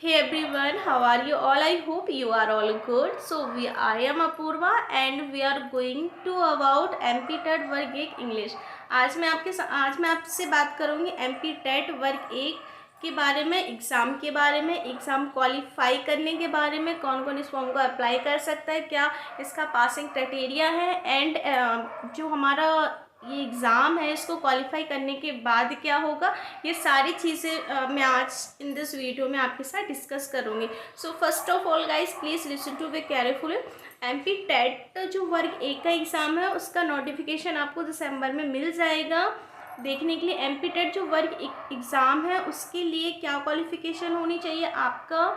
Hey everyone, how are you all? I hope you are all good. I am Apurva and we are going to about MP TET वर्ग एक English. आज मैं आपसे बात करूंगी MP TET वर्ग एक के बारे में, एग्ज़ाम के बारे में, एग्ज़ाम क्वालिफाई करने के बारे में, कौन कौन इस फॉर्म को अप्लाई कर सकता है, क्या इसका पासिंग क्राइटेरिया है एंड जो हमारा ये एग्ज़ाम है इसको क्वालिफाई करने के बाद क्या होगा, ये सारी चीज़ें मैं आज इन दिस वीडियो में आपके साथ डिस्कस करूँगी। So first of all guys, please listen to be careful. MP TET जो वर्ग एक का एग्ज़ाम है उसका नोटिफिकेशन आपको दिसंबर में मिल जाएगा। देखने के लिए MP टेट जो वर्ग एक एग्ज़ाम है उसके लिए क्या क्वालिफिकेशन होनी चाहिए आपका।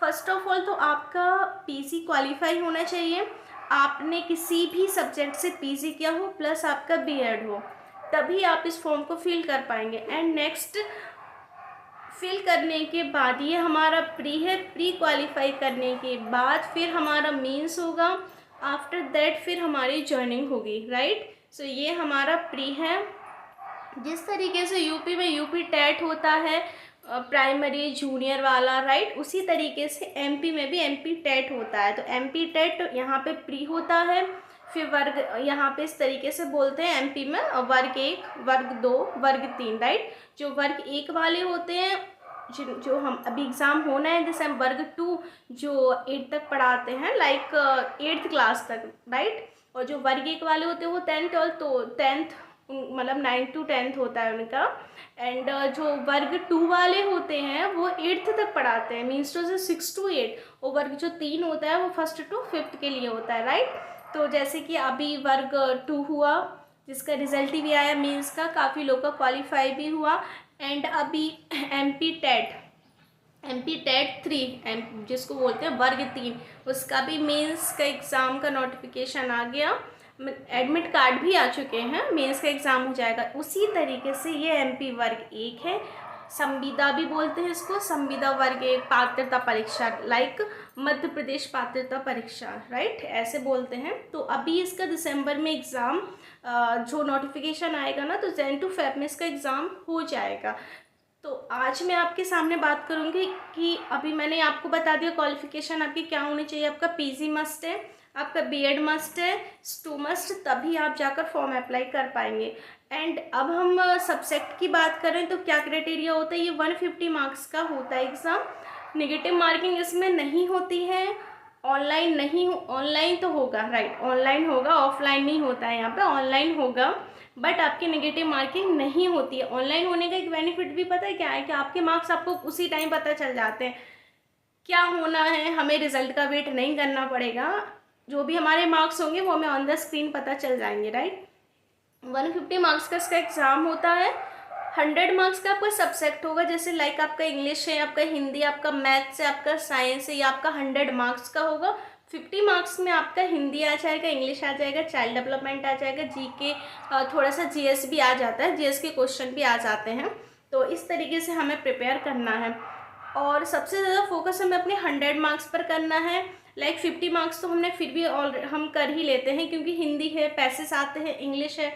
फर्स्ट ऑफ ऑल तो आपका PC क्वालिफाई होना चाहिए, आपने किसी भी सब्जेक्ट से PG किया हो प्लस आपका B.Ed हो, तभी आप इस फॉर्म को फिल कर पाएंगे। एंड नेक्स्ट, फिल करने के बाद ये हमारा प्री है, प्री क्वालिफाई करने के बाद फिर हमारा मेंस होगा, आफ्टर दैट फिर हमारी जॉइनिंग होगी, राइट। सो ये हमारा प्री है। जिस तरीके से यूपी में यूपी टेट होता है प्राइमरी जूनियर वाला, राइट, उसी तरीके से MP में भी MP टेट होता है। तो MP टेट यहाँ पे प्री होता है, फिर वर्ग यहाँ पे इस तरीके से बोलते हैं MP में वर्ग एक, वर्ग दो, वर्ग तीन, राइट। जो वर्ग एक वाले होते हैं, जो हम अभी एग्ज़ाम होना है जैसे वर्ग टू जो 8 तक पढ़ाते हैं, लाइक 8th क्लास तक, राइट। और जो वर्ग एक वाले होते हैं वो 10th, तो 10th मतलब 9th to 10th होता है उनका। एंड जो वर्ग टू वाले होते हैं वो 8th तक पढ़ाते हैं, मीन्स टू से 6 to 8। और वर्ग जो 3 होता है वो 1st to 5th के लिए होता है, राइट। तो जैसे कि अभी वर्ग 2 हुआ जिसका रिजल्ट भी आया मीन्स का, काफ़ी लोग का क्वालिफाई भी हुआ। एंड अभी MP टेट 3 जिसको बोलते हैं वर्ग 3, उसका भी मेंस का एग्ज़ाम का नोटिफिकेशन आ गया, एडमिट कार्ड भी आ चुके हैं, मेंस का एग्ज़ाम हो जाएगा। उसी तरीके से ये MP वर्ग एक है, संविदा भी बोलते हैं इसको, संविदा वर्ग एक पात्रता परीक्षा, लाइक मध्य प्रदेश पात्रता परीक्षा, राइट, ऐसे बोलते हैं। तो अभी इसका दिसंबर में एग्ज़ाम जो नोटिफिकेशन आएगा ना, तो Jan to Feb में इसका एग्ज़ाम हो जाएगा। तो आज मैं आपके सामने बात करूंगी कि अभी मैंने आपको बता दिया क्वालिफिकेशन आपकी क्या होनी चाहिए। आपका PG मस्ट है, आपका B.Ed मस्ट है, STU मस्ट, तभी आप जाकर फॉर्म अप्लाई कर पाएंगे। एंड अब हम सब्जेक्ट की बात करें तो क्या क्राइटेरिया होता है, ये 150 मार्क्स का होता है एग्ज़ाम। नेगेटिव मार्किंग इसमें नहीं होती है, ऑनलाइन नहीं, ऑनलाइन तो होगा, राइट, ऑनलाइन होगा, ऑफलाइन नहीं होता है, यहाँ पे ऑनलाइन होगा, बट आपकी नेगेटिव मार्किंग नहीं होती है। ऑनलाइन होने का एक बेनिफिट भी पता है क्या है, कि आपके मार्क्स आपको उसी टाइम पता चल जाते हैं क्या होना है, हमें रिजल्ट का वेट नहीं करना पड़ेगा, जो भी हमारे मार्क्स होंगे वो हमें ऑन द स्क्रीन पता चल जाएंगे, राइट। 150 मार्क्स का इसका एग्ज़ाम होता है। 100 मार्क्स का आपका सब्जेक्ट होगा, जैसे लाइक आपका इंग्लिश है, आपका हिंदी, आपका मैथ्स है, आपका साइंस है, ये आपका 100 मार्क्स का होगा। 50 मार्क्स में आपका हिंदी आ जाएगा, इंग्लिश आ जाएगा, चाइल्ड डेवलपमेंट आ जाएगा, GK, थोड़ा सा GS भी आ जाता है, GS के क्वेश्चन भी आ जाते हैं। तो इस तरीके से हमें प्रिपेयर करना है और सबसे ज़्यादा फोकस हमें अपने 100 मार्क्स पर करना है। लाइक 50 मार्क्स तो हमने फिर भी हम कर ही लेते हैं, क्योंकि हिंदी है, पैसेज आते हैं, इंग्लिश है,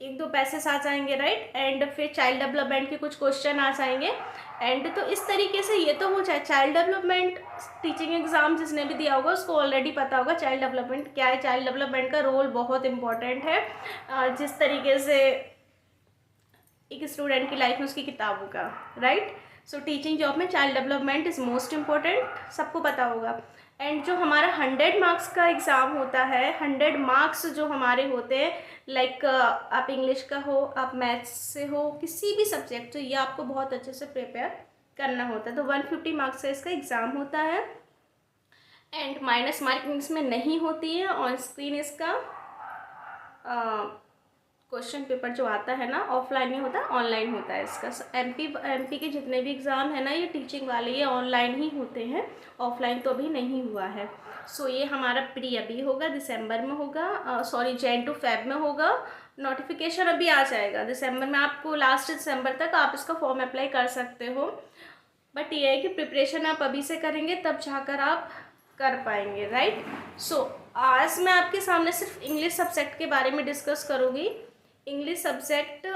एक दो पैसेज आ जाएंगे, राइट। एंड फिर चाइल्ड डेवलपमेंट के कुछ क्वेश्चन आ जाएंगे। एंड तो इस तरीके से ये तो हो जाए। चाइल्ड डेवलपमेंट टीचिंग एग्जाम जिसने भी दिया होगा उसको ऑलरेडी पता होगा चाइल्ड डेवलपमेंट क्या है। चाइल्ड डेवलपमेंट का रोल बहुत इंपॉर्टेंट है, जिस तरीके से एक स्टूडेंट की लाइफ में उसकी किताबों का, राइट। सो टीचिंग जॉब में child development is most important, सबको पता होगा। एंड जो हमारा 100 मार्क्स का एग्ज़ाम होता है, 100 मार्क्स जो हमारे होते हैं, लाइक आप इंग्लिश का हो, आप मैथ्स से हो, किसी भी सब्जेक्ट, तो ये आपको बहुत अच्छे से प्रिपेयर करना होता है। तो 150 मार्क्स का इसका एग्ज़ाम होता है। एंड माइनस मार्किंग इसमें नहीं होती है, ऑन स्क्रीन इसका क्वेश्चन पेपर जो आता है ना, ऑफलाइन नहीं होता, ऑनलाइन होता है इसका। MP के जितने भी एग्ज़ाम है ना, ये टीचिंग वाले, ये ऑनलाइन ही होते हैं, ऑफलाइन तो अभी नहीं हुआ है। सो ये हमारा प्री अभी होगा, दिसंबर में होगा, सॉरी Jan to Feb में होगा। नोटिफिकेशन अभी आ जाएगा दिसंबर में, आपको लास्ट दिसंबर तक आप इसका फॉर्म अप्लाई कर सकते हो। बट ये है कि प्रिपरेशन आप अभी से करेंगे तब जाकर आप कर पाएंगे, राइट। सो आज मैं आपके सामने सिर्फ इंग्लिश सब्जेक्ट के बारे में डिस्कस करूँगी। इंग्लिश सब्जेक्ट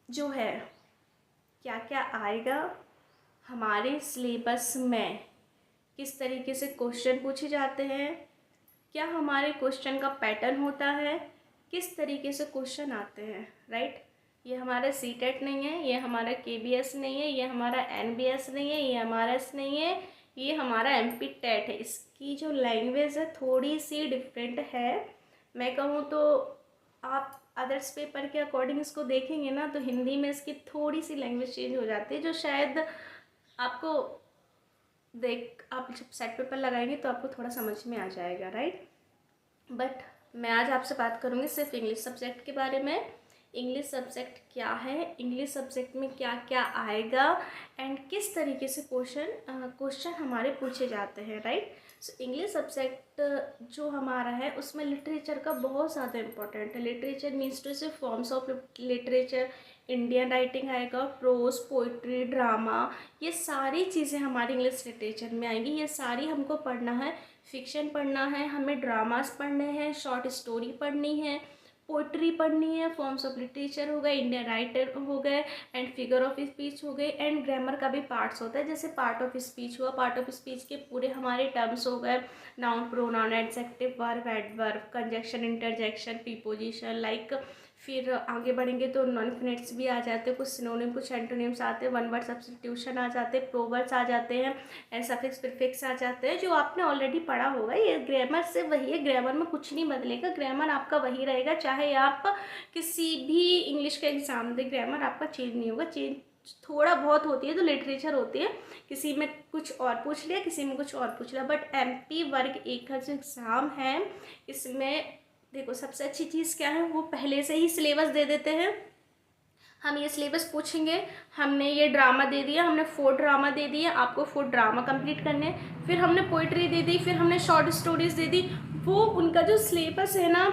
जो है क्या क्या आएगा, हमारे सिलेबस में किस तरीके से क्वेश्चन पूछे जाते हैं, क्या हमारे क्वेश्चन का पैटर्न होता है, किस तरीके से क्वेश्चन आते हैं, राइट। ये हमारा सीटेट नहीं है, ये हमारा केबीएस नहीं है, ये हमारा एनबीएस नहीं है, ये हमारा एस नहीं है, ये हमारा एमपी टेट है। इसकी जो लैंग्वेज है थोड़ी सी डिफरेंट है। मैं कहूँ तो आप अदर्स पेपर के अकॉर्डिंग इसको देखेंगे ना तो हिंदी में इसकी थोड़ी सी लैंग्वेज चेंज हो जाती है, जो शायद आपको आप जब सेट पेपर लगाएंगे तो आपको थोड़ा समझ में आ जाएगा, राइट। बट मैं आज आपसे बात करूँगी सिर्फ इंग्लिश सब्जेक्ट के बारे में। इंग्लिश सब्जेक्ट क्या है, इंग्लिश सब्जेक्ट में क्या क्या आएगा एंड किस तरीके से क्वेश्चन हमारे पूछे जाते हैं, राइट। सो इंग्लिश सब्जेक्ट जो हमारा है उसमें लिटरेचर का बहुत ज़्यादा इंपॉर्टेंट है। लिटरेचर मीन्स टू से forms of literature, Indian writing आएगा, प्रोज, पोइट्री, ड्रामा, ये सारी चीज़ें हमारी इंग्लिश लिटरेचर में आएंगी। ये सारी हमको पढ़ना है। फिक्शन पढ़ना है, हमें ड्रामास पढ़ने हैं, शॉर्ट स्टोरी पढ़नी है, पोइट्री पढ़नी है, फॉर्म्स ऑफ लिटरेचर हो गए, इंडियन राइटर हो गए एंड फिगर ऑफ स्पीच हो गए एंड ग्रामर का भी पार्ट्स होता है। जैसे पार्ट ऑफ स्पीच हुआ, पार्ट ऑफ स्पीच के पूरे हमारे टर्म्स हो गए, noun, pronoun, adjective, verb, adverb, conjunction, interjection, preposition, like. फिर आगे बढ़ेंगे तो नॉन फिनेट्स भी आ जाते हैं, कुछ सिनोनिम, कुछ एंटोनिम्स आते हैं, वन वर्ड सब्स्टिट्यूशन आ जाते हैं, प्रोवर्ब्स आ जाते हैं एंड सफिक्स प्रीफिक्स आ जाते हैं, जो आपने ऑलरेडी पढ़ा होगा। ये ग्रामर से वही है, ग्रामर में कुछ नहीं बदलेगा, ग्रामर आपका वही रहेगा। चाहे आप किसी भी इंग्लिश का एग्ज़ाम दें, ग्रामर आपका चेंज नहीं होगा। चेंज थोड़ा बहुत होती है तो लिटरेचर होती है, किसी में कुछ और पूछ लिया, किसी में कुछ और पूछ लिया। बट एमपी वर्ग एक का जो एग्ज़ाम है इसमें देखो सबसे अच्छी चीज़ क्या है, वो पहले से ही सिलेबस दे देते हैं। हम ये सिलेबस पूछेंगे, हमने ये ड्रामा दे दिया, हमने 4 ड्रामा दे दिए, आपको 4 ड्रामा कंप्लीट करने, फिर हमने पोइट्री दे दी, फिर हमने शॉर्ट स्टोरीज दे दी। वो उनका जो सिलेबस है ना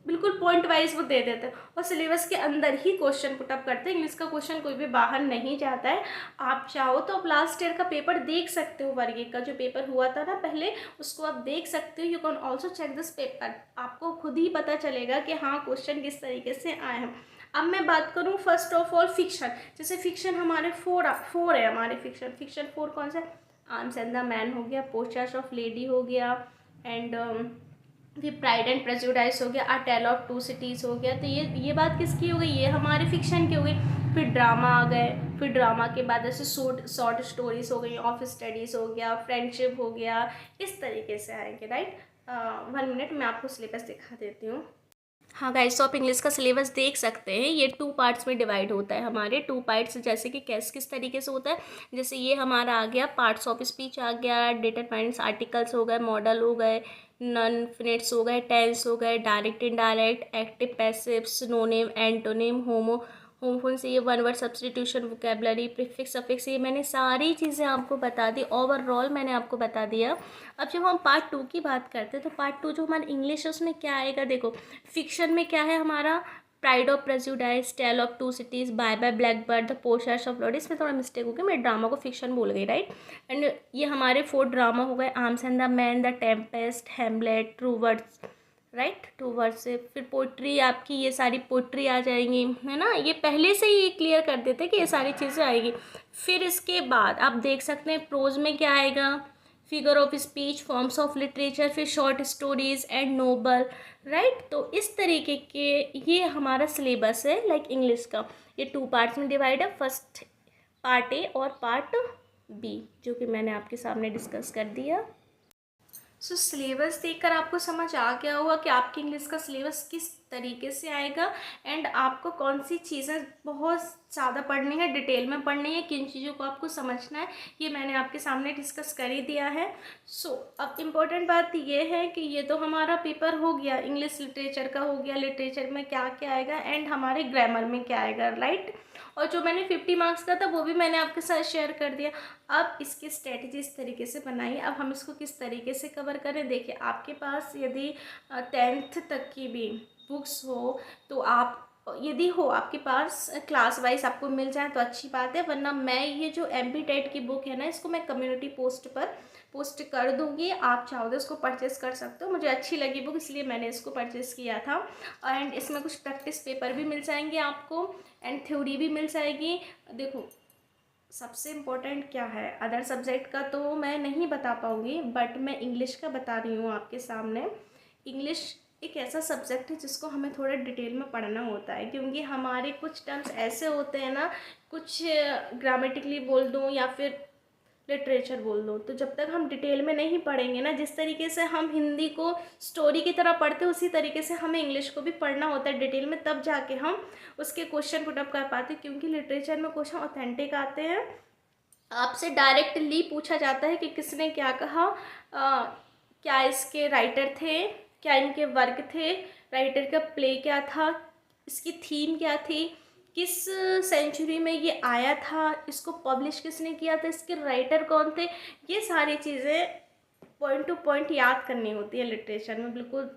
बिल्कुल पॉइंट वाइज वो दे देते हैं और सिलेबस के अंदर ही क्वेश्चन पुटअप करते हैं। इंग्लिश का क्वेश्चन कोई भी बाहर नहीं जाता है। आप चाहो तो आप लास्ट ईयर का पेपर देख सकते हो, वर्ग 1 का जो पेपर हुआ था ना पहले, उसको आप देख सकते हो। You can also check this paper, आपको खुद ही पता चलेगा कि हाँ क्वेश्चन किस तरीके से आए हैं। अब मैं बात करूँ फर्स्ट ऑफ ऑल फिक्शन। जैसे फिक्शन हमारे 4 है हमारे फिक्शन 4 कौन सा, आर्म्स एंड द मैन हो गया, पोस्टर्स ऑफ लेडी हो गया एंड फिर प्राइड एंड प्रेजुडाइस हो गया, अ टेल ऑफ टू सिटीज़ हो गया। तो ये बात किसकी हो गई, ये हमारे फिक्शन की हो गई। फिर ड्रामा आ गए, फिर ड्रामा के बाद ऐसे शॉर्ट स्टोरीज हो गई, ऑफ स्टडीज़ हो गया, फ्रेंडशिप हो गया, इस तरीके से आएंगे, राइट। 1 मिनट मैं आपको सिलेबस दिखा देती हूँ। हाँ गाइस, तो आप इंग्लिश का सिलेबस देख सकते हैं। ये 2 पार्ट्स में डिवाइड होता है हमारे 2 पार्ट्स, जैसे कि किस तरीके से होता है। जैसे ये हमारा आ गया पार्ट्स ऑफ स्पीच आ गया, डिटरमाइंड्स, आर्टिकल्स हो गए, मॉडल हो गए, नॉन फिनिट्स हो गए, टेंस हो गए, direct indirect, active passive, synonym, antonym, homophone से ये one word substitution, vocabulary, prefix, suffix, ये मैंने सारी चीज़ें आपको बता दी। ओवरऑल मैंने आपको बता दिया। अब जब हम पार्ट 2 की बात करते हैं तो पार्ट 2 जो हमारा इंग्लिश है उसमें क्या आएगा, देखो फिक्शन में क्या है हमारा, pride of prejudice, tale of two cities, bye bye blackbird, the posters of lord. इसमें थोड़ा मिस्टेक हो गया, मैं ड्रामा को फिक्शन बोल गई, राइट। एंड ये हमारे 4 ड्रामा हो गए, arms and the man, the Tempest, Hamlet, true words, right, 2 word से। फिर पोइट्री आपकी ये सारी पोइट्री आ जाएंगी, है ना। ये पहले से ही क्लियर कर देते हैं कि ये सारी चीज़ें आएगी। फिर इसके बाद आप देख सकते हैं प्रोज में क्या आएगा, figure of speech, forms of literature, फिर short stories and novel, right. तो इस तरीके के ये हमारा सिलेबस है लाइक इंग्लिश का। ये 2 पार्ट्स में डिवाइड है, फर्स्ट पार्ट ए और पार्ट बी, जो कि मैंने आपके सामने डिस्कस कर दिया। सो सिलेबस देखकर आपको समझ आ गया होगा कि आपकी इंग्लिश का सिलेबस किस तरीके से आएगा एंड आपको कौन सी चीज़ें बहुत ज़्यादा पढ़नी है, डिटेल में पढ़नी है, किन चीज़ों को आपको समझना है, ये मैंने आपके सामने डिस्कस कर ही दिया है। सो अब इम्पोर्टेंट बात ये है कि ये तो हमारा पेपर हो गया, इंग्लिश लिटरेचर का हो गया, लिटरेचर में क्या क्या आएगा एंड हमारे ग्रामर में क्या आएगा, राइट। और जो मैंने 50 मार्क्स का था वो भी मैंने आपके साथ शेयर कर दिया। अब इसकी स्ट्रेटजी इस तरीके से बनाइए। अब हम इसको किस तरीके से कवर करें, देखिए आपके पास यदि 10th तक की भी बुक्स हो तो आप, यदि हो आपके पास क्लास वाइज आपको मिल जाए तो अच्छी बात है, वरना मैं ये जो एमपी टेट की बुक है ना इसको मैं कम्युनिटी पोस्ट पर पोस्ट कर दूँगी, आप चाहो तो इसको परचेज़ कर सकते हो। मुझे अच्छी लगी बुक इसलिए मैंने इसको परचेज़ किया था। एंड इसमें कुछ प्रैक्टिस पेपर भी मिल जाएंगे आपको एंड थ्योरी भी मिल जाएगी। देखो सबसे इम्पोर्टेंट क्या है, अदर सब्जेक्ट का तो मैं नहीं बता पाऊँगी, बट मैं इंग्लिश का बता रही हूँ आपके सामने। इंग्लिश एक ऐसा सब्जेक्ट है जिसको हमें थोड़ा डिटेल में पढ़ना होता है, क्योंकि हमारे कुछ टर्म्स ऐसे होते हैं ना, कुछ ग्रामेटिकली बोल दूँ या फिर लिटरेचर बोल दो, तो जब तक हम डिटेल में नहीं पढ़ेंगे ना, जिस तरीके से हम हिंदी को स्टोरी की तरह पढ़ते हैं उसी तरीके से हमें इंग्लिश को भी पढ़ना होता है डिटेल में, तब जाके हम उसके क्वेश्चन पुटअप कर पाते हैं। क्योंकि लिटरेचर में क्वेश्चन ऑथेंटिक आते हैं, आपसे डायरेक्टली पूछा जाता है कि किसने क्या कहा, क्या इसके राइटर थे, क्या इनके वर्क थे, राइटर का प्ले क्या था, इसकी थीम क्या थी, किस सेंचुरी में ये आया था, इसको पब्लिश किसने किया था, इसके राइटर कौन थे। ये सारी चीज़ें पॉइंट टू पॉइंट याद करनी होती है लिटरेचर में, बिल्कुल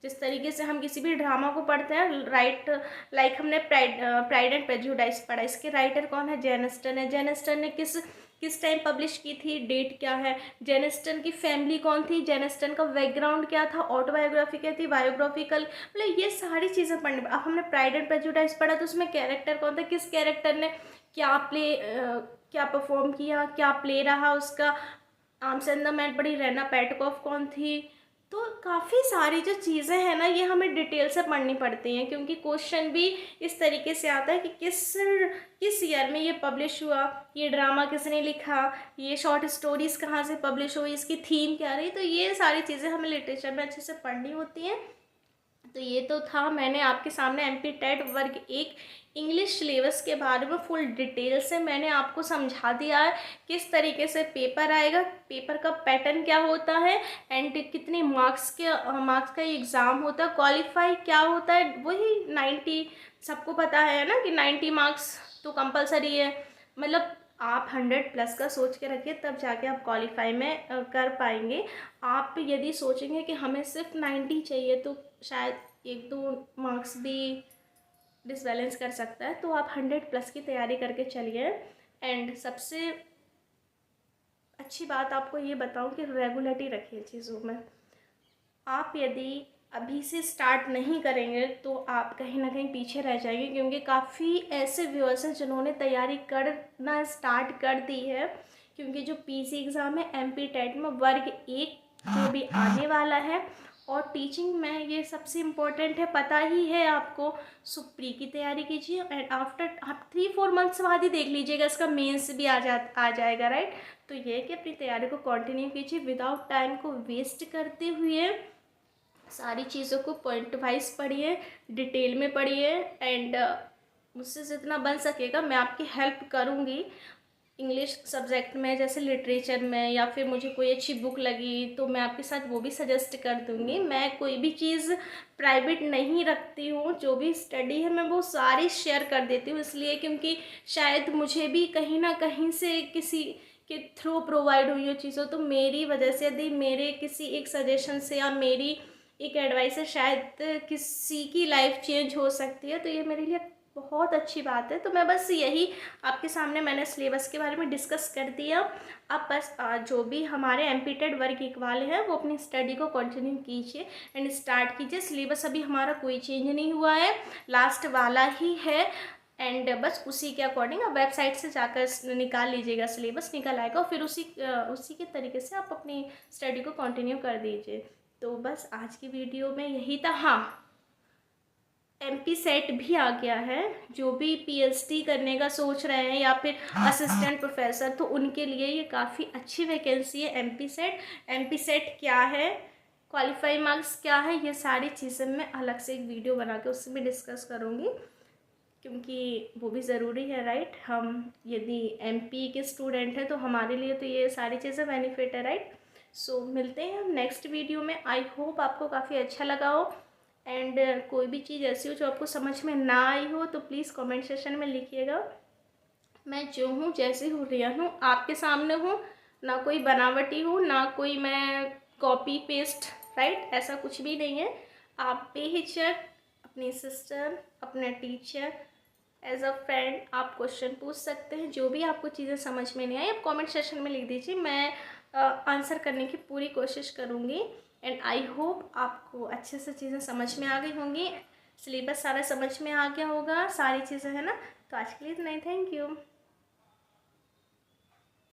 जिस तरीके से हम किसी भी ड्रामा को पढ़ते हैं, राइट, लाइक हमने प्राइड एंड प्रेजुडिस पढ़ा, इसके राइटर कौन है, जेन ऑस्टन है। जेन ऑस्टन ने किस टाइम पब्लिश की थी, डेट क्या है, जेन ऑस्टन की फैमिली कौन थी, जेन ऑस्टन का बैकग्राउंड क्या था, ऑटोबायोग्राफी क्या थी, बायोग्राफिकल, मतलब ये सारी चीज़ें पढ़नी। अब हमने प्राइड एंड प्रेजुडिस पढ़ा, तो उसमें कैरेक्टर कौन था, किस कैरेक्टर ने क्या परफॉर्म किया, क्या प्ले रहा उसका, आर्म्स एंड द मैन पढ़ी, रेना पेटकॉफ कौन थी। तो काफ़ी सारी जो चीज़ें हैं ना, ये हमें डिटेल से पढ़नी पड़ती हैं, क्योंकि क्वेश्चन भी इस तरीके से आता है कि किस ईयर में ये पब्लिश हुआ, ये ड्रामा किसने लिखा, ये शॉर्ट स्टोरीज़ कहाँ से पब्लिश हुई, इसकी थीम क्या रही। तो ये सारी चीज़ें हमें लिटरेचर में अच्छे से पढ़नी होती हैं। तो ये तो था, मैंने आपके सामने एमपी टेट वर्ग 1 इंग्लिश सिलेबस के बारे में फुल डिटेल से मैंने आपको समझा दिया है, किस तरीके से पेपर आएगा, पेपर का पैटर्न क्या होता है, एंड कितने मार्क्स का एग्ज़ाम होता है, क्वालिफाई क्या होता है, वही 90, सबको पता है ना कि 90 मार्क्स तो कंपलसरी है। मतलब आप 100+ का सोच के रखिए, तब जाके आप क्वालिफाई में कर पाएंगे। आप यदि सोचेंगे कि हमें सिर्फ 90 चाहिए, तो शायद 1-2 मार्क्स भी डिसबैलेंस कर सकता है। तो आप 100+ की तैयारी करके चलिए। एंड सबसे अच्छी बात आपको ये बताऊं कि रेगुलरिटी रखिए चीज़ों में। आप यदि अभी से स्टार्ट नहीं करेंगे तो आप कहीं ना कहीं पीछे रह जाएंगे, क्योंकि काफ़ी ऐसे व्यूअर्स हैं जिन्होंने तैयारी करना स्टार्ट कर दी है। क्योंकि जो पीसी एग्ज़ाम है एमपी टेट में वर्ग 1 जो भी आने वाला है, और टीचिंग में ये सबसे इम्पोर्टेंट है, पता ही है आपको। सुप्री की तैयारी कीजिए, एंड आफ्टर आप 3-4 मंथ्स बाद ही देख लीजिएगा इसका मेंस भी आ जाएगा, राइट। तो ये कि अपनी तैयारी को कंटिन्यू कीजिए विदाउट टाइम को वेस्ट करते हुए। सारी चीज़ों को पॉइंट वाइज पढ़िए, डिटेल में पढ़िए, एंड मुझसे जितना बन सकेगा मैं आपकी हेल्प करूँगी इंग्लिश सब्जेक्ट में, जैसे लिटरेचर में, या फिर मुझे कोई अच्छी बुक लगी तो मैं आपके साथ वो भी सजेस्ट कर दूँगी। मैं कोई भी चीज़ प्राइवेट नहीं रखती हूँ, जो भी स्टडी है मैं वो सारी शेयर कर देती हूँ, इसलिए क्योंकि शायद मुझे भी कहीं ना कहीं से किसी के थ्रू प्रोवाइड हुई हो चीज़ों, तो मेरी वजह से यदि मेरे किसी एक सजेशन से या मेरी एक एडवाइस से शायद किसी की लाइफ चेंज हो सकती है, तो ये मेरे लिए बहुत अच्छी बात है। तो मैं बस यही आपके सामने मैंने सिलेबस के बारे में डिस्कस कर दिया। अब बस जो भी हमारे एमपी टेट वर्ग 1 वाले हैं वो अपनी स्टडी को कंटिन्यू कीजिए एंड स्टार्ट कीजिए। सिलेबस अभी हमारा कोई चेंज नहीं हुआ है, लास्ट वाला ही है, एंड बस उसी के अकॉर्डिंग आप वेबसाइट से जाकर निकाल लीजिएगा, सिलेबस निकल आएगा, और फिर उसी के तरीके से आप अपनी स्टडी को कंटिन्यू कर दीजिए। तो बस आज की वीडियो में यही था। हाँ, एमपी सेट भी आ गया है, जो भी पीएचडी करने का सोच रहे हैं या फिर असिस्टेंट प्रोफेसर, तो उनके लिए ये काफ़ी अच्छी वैकेंसी है एमपी सेट। एमपी सेट क्या है, क्वालिफाई मार्क्स क्या है, ये सारी चीज़ें मैं अलग से एक वीडियो बना के उससे भी डिस्कस करूँगी, क्योंकि वो भी ज़रूरी है, राइट। हम यदि एमपी के स्टूडेंट हैं तो हमारे लिए तो ये सारी चीज़ें बेनिफिट है, राइट। सो मिलते हैं हम नेक्स्ट वीडियो में। आई होप आपको काफ़ी अच्छा लगा हो, एंड कोई भी चीज़ ऐसी हो जो आपको समझ में ना आई हो तो प्लीज़ कमेंट सेशन में लिखिएगा। मैं जो हूँ जैसे हूँ रियल हूँ, आपके सामने हूँ, ना कोई बनावटी हूँ, ना कोई मैं कॉपी पेस्ट, राइट, ऐसा कुछ भी नहीं है। आप बेहिचक अपनी सिस्टर, अपने टीचर, एज अ फ्रेंड आप क्वेश्चन पूछ सकते हैं। जो भी आपको चीज़ें समझ में नहीं आई आप कमेंट सेशन में लिख दीजिए, मैं आंसर करने की पूरी कोशिश करूँगी। एंड आई होप आपको अच्छे से चीज़ें समझ में आ गई होंगी, सिलेबस सारा समझ में आ गया होगा, सारी चीज़ें है ना। तो आज के लिए इतना ही, थैंक यू।